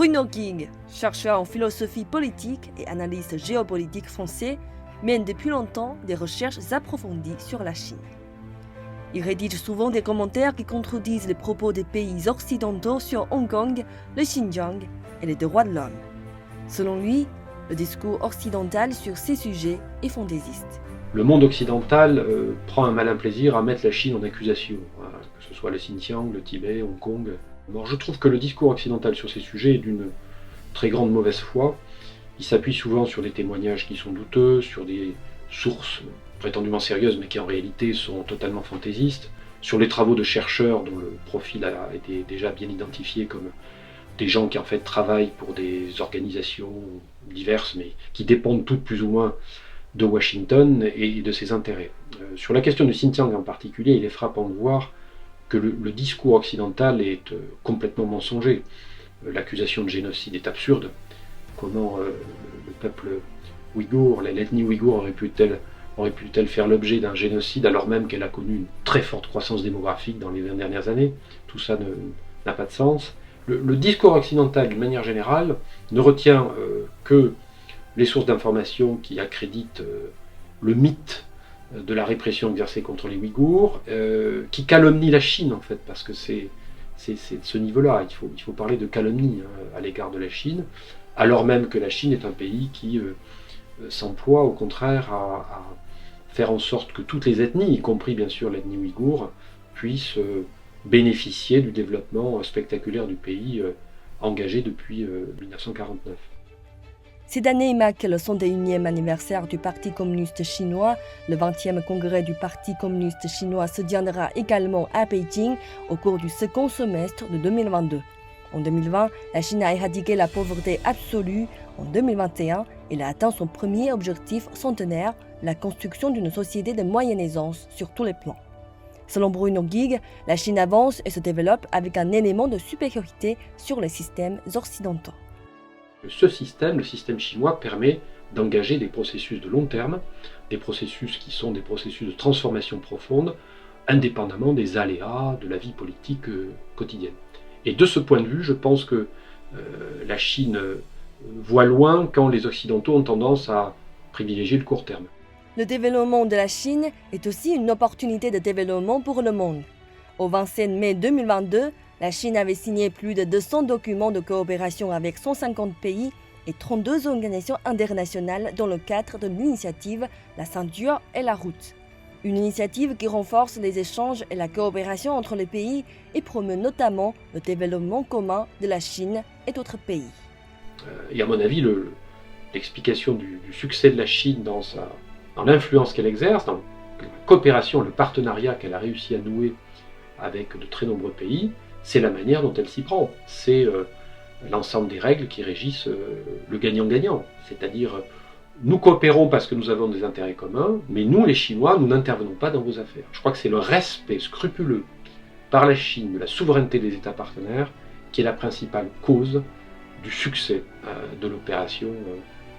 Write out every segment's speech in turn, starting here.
Bruno Guigues, chercheur en philosophie politique et analyste géopolitique français, mène depuis longtemps des recherches approfondies sur la Chine. Il rédige souvent des commentaires qui contredisent les propos des pays occidentaux sur Hong Kong, le Xinjiang et les droits de l'homme. Selon lui, le discours occidental sur ces sujets est fantaisiste. Le monde occidental prend un malin plaisir à mettre la Chine en accusation, que ce soit le Xinjiang, le Tibet, Hong Kong. Alors, je trouve que le discours occidental sur ces sujets est d'une très grande mauvaise foi. Il s'appuie souvent sur des témoignages qui sont douteux, sur des sources prétendument sérieuses mais qui en réalité sont totalement fantaisistes, sur les travaux de chercheurs dont le profil a été déjà bien identifié comme des gens qui en fait travaillent pour des organisations diverses mais qui dépendent toutes plus ou moins de Washington et de ses intérêts. Sur la question du Xinjiang en particulier, il est frappant de voir que le discours occidental est complètement mensonger. L'accusation de génocide est absurde. Comment le peuple ouïghour, l'ethnie ouïghour aurait pu-t-elle faire l'objet d'un génocide alors même qu'elle a connu une très forte croissance démographique dans les 20 dernières années? Tout ça n'a pas de sens. Le discours occidental, d'une manière générale, ne retient que les sources d'information qui accréditent le mythe de la répression exercée contre les Ouïghours, qui calomnie la Chine en fait, parce que c'est de ce niveau-là, il faut parler de calomnie à l'égard de la Chine, alors même que la Chine est un pays qui s'emploie au contraire à faire en sorte que toutes les ethnies, y compris bien sûr l'ethnie ouïghour, puissent bénéficier du développement spectaculaire du pays engagé depuis 1949. Cette année marque le 101e anniversaire du Parti communiste chinois. Le 20e congrès du Parti communiste chinois se tiendra également à Pékin au cours du second semestre de 2022. En 2020, la Chine a éradiqué la pauvreté absolue. En 2021, elle a atteint son premier objectif centenaire, la construction d'une société de moyenne aisance sur tous les plans. Selon Bruno Guigues, la Chine avance et se développe avec un élément de supériorité sur les systèmes occidentaux. Ce système, le système chinois, permet d'engager des processus de long terme, des processus qui sont des processus de transformation profonde, indépendamment des aléas de la vie politique quotidienne. Et de ce point de vue, je pense que la Chine voit loin quand les Occidentaux ont tendance à privilégier le court terme. Le développement de la Chine est aussi une opportunité de développement pour le monde. Au 27 mai 2022, la Chine avait signé plus de 200 documents de coopération avec 150 pays et 32 organisations internationales dans le cadre de l'initiative La ceinture et la route. Une initiative qui renforce les échanges et la coopération entre les pays et promeut notamment le développement commun de la Chine et d'autres pays. Et à mon avis, l'explication du succès de la Chine dans l'influence qu'elle exerce, dans la coopération, le partenariat qu'elle a réussi à nouer avec de très nombreux pays, c'est la manière dont elle s'y prend. C'est l'ensemble des règles qui régissent le gagnant-gagnant. C'est-à-dire, nous coopérons parce que nous avons des intérêts communs, mais nous, les Chinois, nous n'intervenons pas dans vos affaires. Je crois que c'est le respect scrupuleux par la Chine de la souveraineté des États partenaires qui est la principale cause du succès de l'opération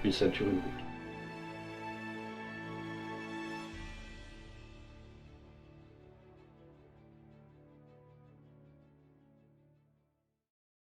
Une ceinture, une route.